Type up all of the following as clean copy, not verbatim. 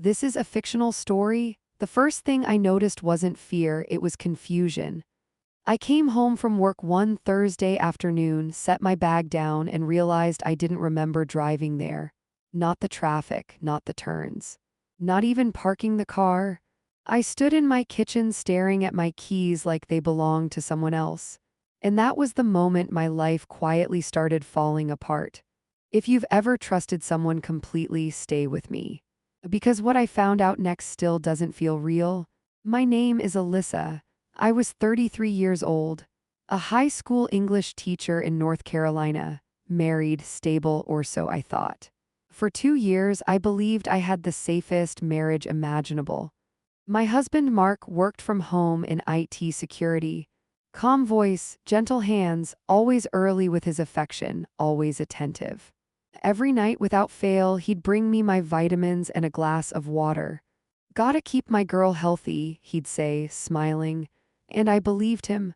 This is a fictional story. The first thing I noticed wasn't fear, it was confusion. I came home from work one Thursday afternoon, set my bag down, and realized I didn't remember driving there. Not the traffic, not the turns, not even parking the car. I stood in my kitchen staring at my keys like they belonged to someone else. And that was the moment my life quietly started falling apart. If you've ever trusted someone completely, stay with me. Because what I found out next still doesn't feel real. My name is Alyssa. I was 33 years old, a high school English teacher in North Carolina, married, stable, or so I thought. For 2 years, I believed I had the safest marriage imaginable. My husband Mark worked from home in IT security. Calm voice, gentle hands, always early with his affection, always attentive. Every night without fail, he'd bring me my vitamins and a glass of water. "Gotta keep my girl healthy," he'd say, smiling. And I believed him.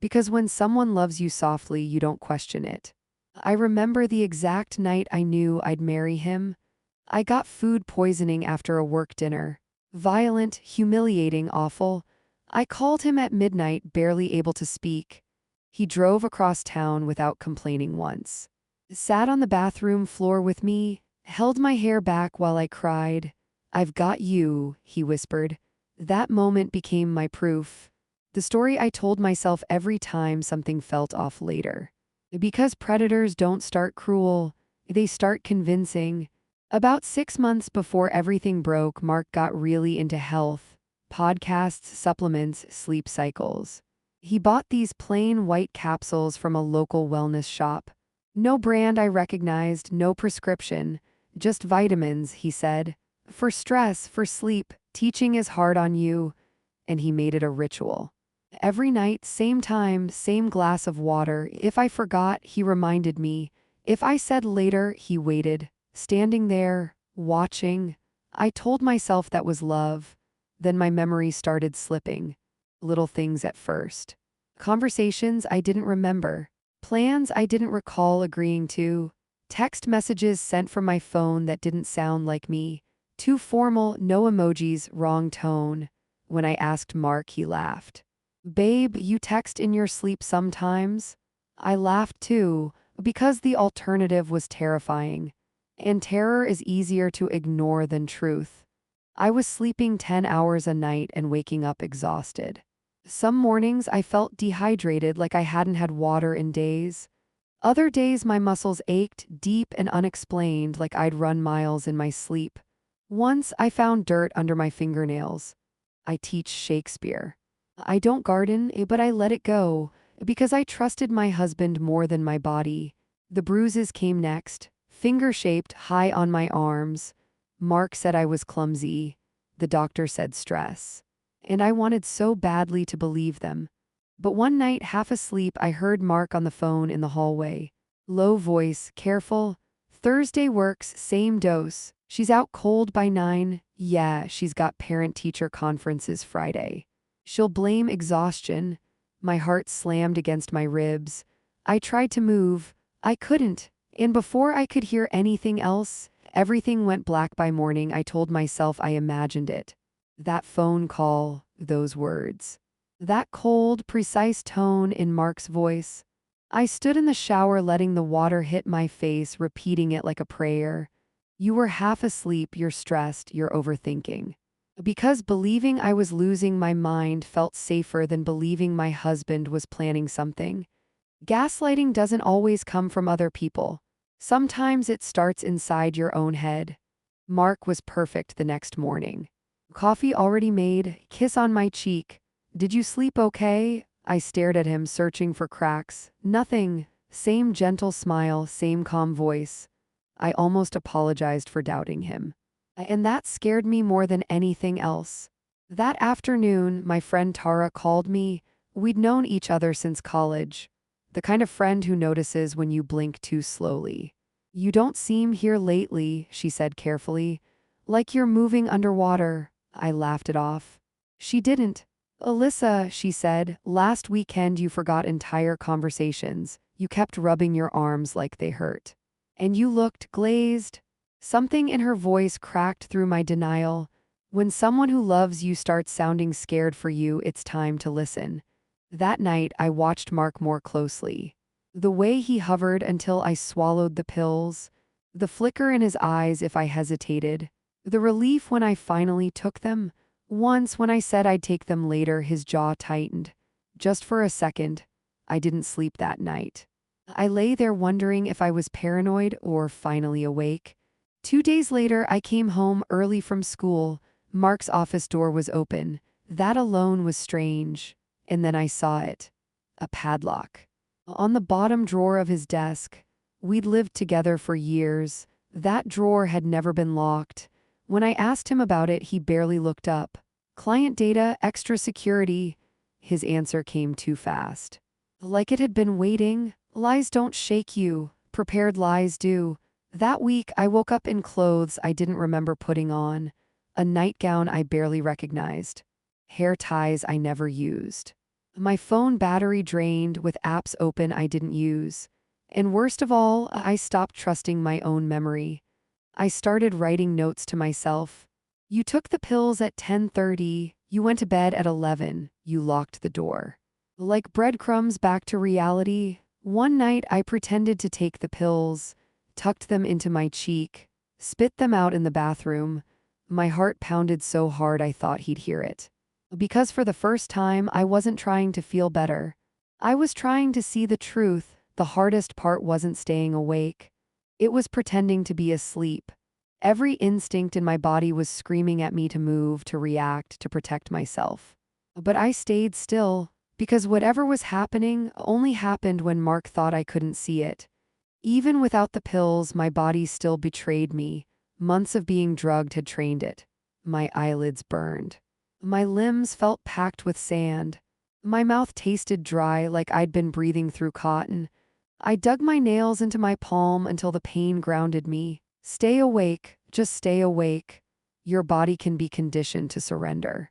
Because when someone loves you softly, you don't question it. I remember the exact night I knew I'd marry him. I got food poisoning after a work dinner. Violent, humiliating, awful. I called him at midnight, barely able to speak. He drove across town without complaining once. Sat on the bathroom floor with me, held my hair back while I cried. "I've got you," he whispered. That moment became my proof. The story I told myself every time something felt off later. Because predators don't start cruel, they start convincing. About 6 months before everything broke, Mark got really into health. Podcasts, supplements, sleep cycles. He bought these plain white capsules from a local wellness shop. No brand I recognized, no prescription, just vitamins, he said. For stress, for sleep, teaching is hard on you. And he made it a ritual. Every night, same time, same glass of water. If I forgot, he reminded me. If I said later, he waited, standing there, watching. I told myself that was love. Then my memory started slipping. Little things at first. Conversations I didn't remember. Plans I didn't recall agreeing to. Text messages sent from my phone that didn't sound like me. Too formal, no emojis, wrong tone. When I asked Mark, he laughed. "Babe, you text in your sleep sometimes?" I laughed too, because the alternative was terrifying. And terror is easier to ignore than truth. I was sleeping 10 hours a night and waking up exhausted. Some mornings I felt dehydrated, like I hadn't had water in days. Other days my muscles ached, deep and unexplained, like I'd run miles in my sleep. Once I found dirt under my fingernails. I teach Shakespeare. I don't garden, but I let it go, because I trusted my husband more than my body. The bruises came next, finger-shaped, high on my arms. Mark said I was clumsy. The doctor said stress. And I wanted so badly to believe them. But one night, half asleep, I heard Mark on the phone in the hallway. Low voice, careful. "Thursday works, same dose. She's out cold by 9. Yeah, she's got parent-teacher conferences Friday. She'll blame exhaustion." My heart slammed against my ribs. I tried to move. I couldn't. And before I could hear anything else, everything went black. By morning, I told myself I imagined it. That phone call, those words. That cold, precise tone in Mark's voice. I stood in the shower letting the water hit my face, repeating it like a prayer. "You were half asleep, you're stressed, you're overthinking." Because believing I was losing my mind felt safer than believing my husband was planning something. Gaslighting doesn't always come from other people. Sometimes it starts inside your own head. Mark was perfect the next morning. Coffee already made, kiss on my cheek. "Did you sleep okay?" I stared at him, searching for cracks. Nothing. Same gentle smile, same calm voice. I almost apologized for doubting him. And that scared me more than anything else. That afternoon, my friend Tara called me. We'd known each other since college. The kind of friend who notices when you blink too slowly. "You don't seem here lately," she said carefully. "Like you're moving underwater." I laughed it off. She didn't. "Alyssa," she said, "last weekend you forgot entire conversations. You kept rubbing your arms like they hurt. And you looked glazed." Something in her voice cracked through my denial. When someone who loves you starts sounding scared for you, it's time to listen. That night, I watched Mark more closely. The way he hovered until I swallowed the pills, the flicker in his eyes if I hesitated, the relief when I finally took them. Once, when I said I'd take them later, his jaw tightened. Just for a second. I didn't sleep that night. I lay there wondering if I was paranoid or finally awake. 2 days later, I came home early from school. Mark's office door was open. That alone was strange. And then I saw it. A padlock. On the bottom drawer of his desk. We'd lived together for years. That drawer had never been locked. When I asked him about it, he barely looked up. Client data, extra security. His answer came too fast. Like it had been waiting. Lies don't shake you. Prepared lies do. That week, I woke up in clothes I didn't remember putting on. A nightgown I barely recognized. Hair ties I never used. My phone battery drained with apps open I didn't use. And worst of all, I stopped trusting my own memory. I started writing notes to myself. You took the pills at 10:30, you went to bed at 11, you locked the door. Like breadcrumbs back to reality, one night I pretended to take the pills, tucked them into my cheek, spit them out in the bathroom. My heart pounded so hard I thought he'd hear it. Because for the first time, I wasn't trying to feel better. I was trying to see the truth. The hardest part wasn't staying awake. It was pretending to be asleep. Every instinct in my body was screaming at me to move, to react, to protect myself. But I stayed still, because whatever was happening only happened when Mark thought I couldn't see it. Even without the pills, my body still betrayed me. Months of being drugged had trained it. My eyelids burned. My limbs felt packed with sand. My mouth tasted dry like I'd been breathing through cotton. I dug my nails into my palm until the pain grounded me. Stay awake, just stay awake. Your body can be conditioned to surrender.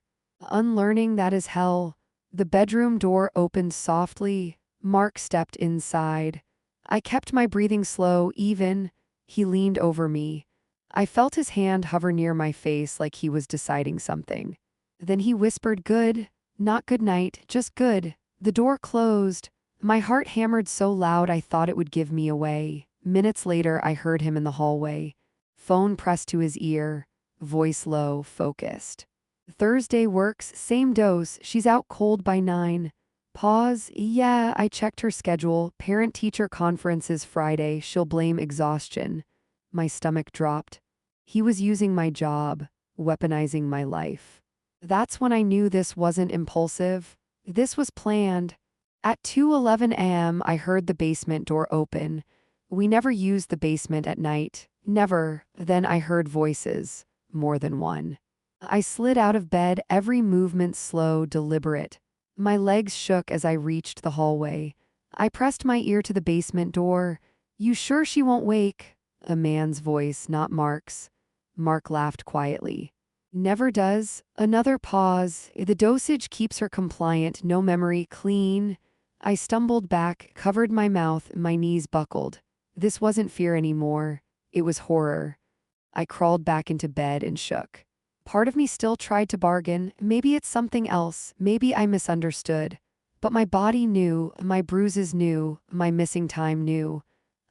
Unlearning that is hell. The bedroom door opened softly. Mark stepped inside. I kept my breathing slow, even. He leaned over me. I felt his hand hover near my face like he was deciding something. Then he whispered, "Good, not good night, just good." The door closed. My heart hammered so loud I thought it would give me away. Minutes later, I heard him in the hallway. Phone pressed to his ear. Voice low, focused. "Thursday works, same dose, she's out cold by 9. Pause. Yeah, I checked her schedule. Parent-teacher conference is Friday. She'll blame exhaustion." My stomach dropped. He was using my job, weaponizing my life. That's when I knew this wasn't impulsive. This was planned. At 2:11 a.m., I heard the basement door open. We never used the basement at night. Never. Then I heard voices. More than one. I slid out of bed, every movement slow, deliberate. My legs shook as I reached the hallway. I pressed my ear to the basement door. "You sure she won't wake?" A man's voice, not Mark's. Mark laughed quietly. "Never does." Another pause. "The dosage keeps her compliant, no memory, clean." I stumbled back, covered my mouth, my knees buckled. This wasn't fear anymore. It was horror. I crawled back into bed and shook. Part of me still tried to bargain. Maybe it's something else. Maybe I misunderstood. But my body knew, my bruises knew, my missing time knew.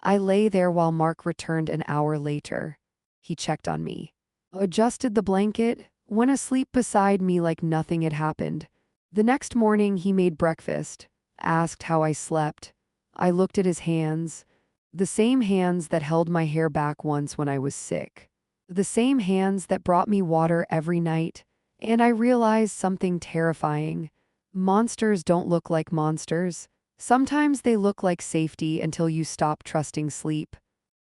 I lay there while Mark returned an hour later. He checked on me. Adjusted the blanket, went asleep beside me like nothing had happened. The next morning he made breakfast, asked how I slept. I looked at his hands. The same hands that held my hair back once when I was sick. The same hands that brought me water every night. And I realized something terrifying. Monsters don't look like monsters. Sometimes they look like safety until you stop trusting sleep.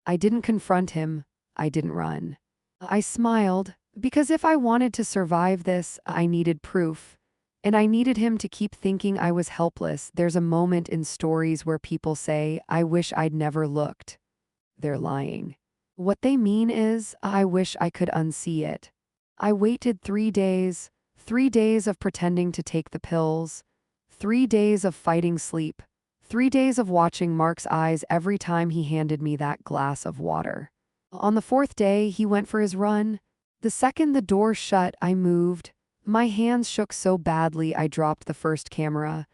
I didn't confront him. I didn't run. I smiled, because if I wanted to survive this, I needed proof. And I needed him to keep thinking I was helpless. There's a moment in stories where people say, "I wish I'd never looked." They're lying. What they mean is, I wish I could unsee it. I waited 3 days, 3 days of pretending to take the pills, 3 days of fighting sleep, 3 days of watching Mark's eyes every time he handed me that glass of water. On the fourth day, he went for his run. The second the door shut, I moved. My hands shook so badly I dropped the first camera.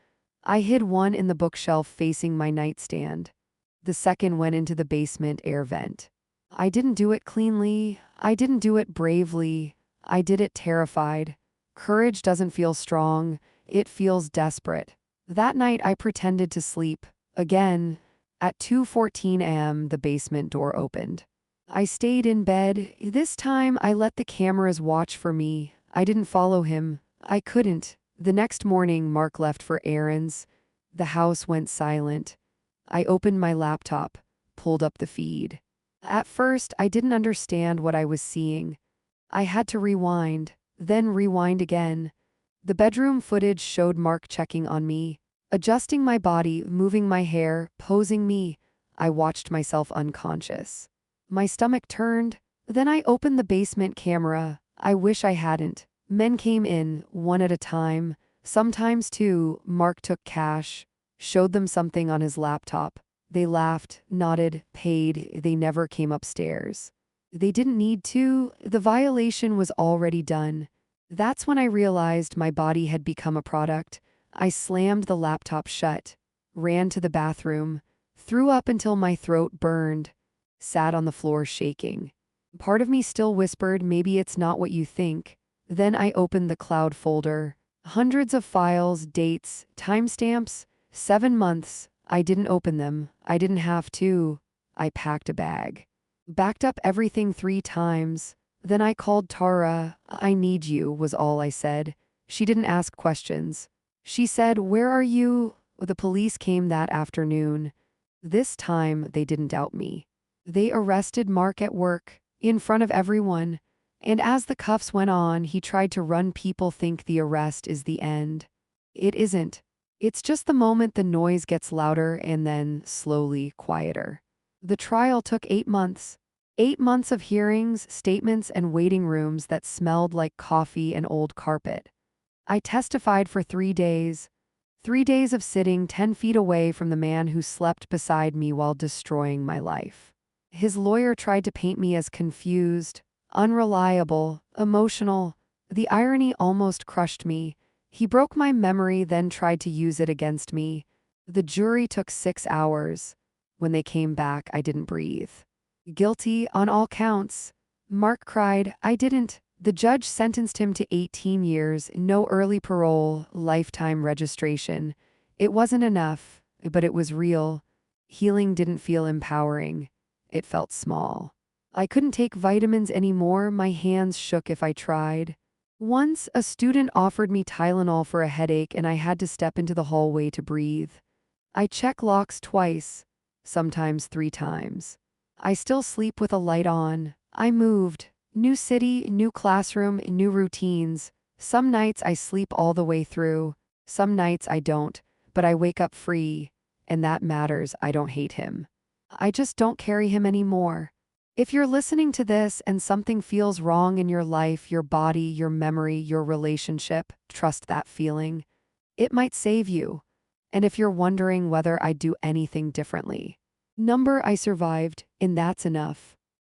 I hid one in the bookshelf facing my nightstand. The second went into the basement air vent. I didn't do it cleanly. I didn't do it bravely. I did it terrified. Courage doesn't feel strong. It feels desperate. That night I pretended to sleep. Again. At 2:14 a.m. the basement door opened. I stayed in bed. This time I let the cameras watch for me. I didn't follow him. I couldn't. The next morning Mark left for errands. The house went silent. I opened my laptop, pulled up the feed. At first I didn't understand what I was seeing. I had to rewind, then rewind again. The bedroom footage showed Mark checking on me, adjusting my body, moving my hair, posing me. I watched myself unconscious. My stomach turned. Then I opened the basement camera. I wish I hadn't. Men came in, one at a time. Sometimes two. Mark took cash, showed them something on his laptop. They laughed, nodded, paid. They never came upstairs. They didn't need to. The violation was already done. That's when I realized my body had become a product. I slammed the laptop shut, ran to the bathroom, threw up until my throat burned, sat on the floor shaking. Part of me still whispered, maybe it's not what you think. Then I opened the cloud folder. Hundreds of files, dates, timestamps, 7 months. I didn't open them. I didn't have to. I packed a bag. Backed up everything 3 times. Then I called Tara. I need you, was all I said. She didn't ask questions. She said, where are you? The police came that afternoon. This time, they didn't doubt me. They arrested Mark at work, in front of everyone. And as the cuffs went on, he tried to run. People think the arrest is the end. It isn't. It's just the moment the noise gets louder and then, slowly, quieter. The trial took 8 months. 8 months of hearings, statements, and waiting rooms that smelled like coffee and old carpet. I testified for 3 days. 3 days of sitting 10 feet away from the man who slept beside me while destroying my life. His lawyer tried to paint me as confused, unreliable, emotional. The irony almost crushed me. He broke my memory, then tried to use it against me. The jury took 6 hours. When they came back, I didn't breathe. Guilty on all counts. Mark cried, I didn't. The judge sentenced him to 18 years, no early parole, lifetime registration. It wasn't enough, but it was real. Healing didn't feel empowering. It felt small. I couldn't take vitamins anymore. My hands shook if I tried. Once, a student offered me Tylenol for a headache and I had to step into the hallway to breathe. I check locks twice, sometimes 3 times. I still sleep with a light on. I moved. New city, new classroom, new routines. Some nights I sleep all the way through. Some nights I don't, but I wake up free. And that matters. I don't hate him. I just don't carry him anymore. If you're listening to this and something feels wrong in your life, your body, your memory, your relationship, trust that feeling. It might save you. And if you're wondering whether I'd do anything differently, I survived, and that's enough.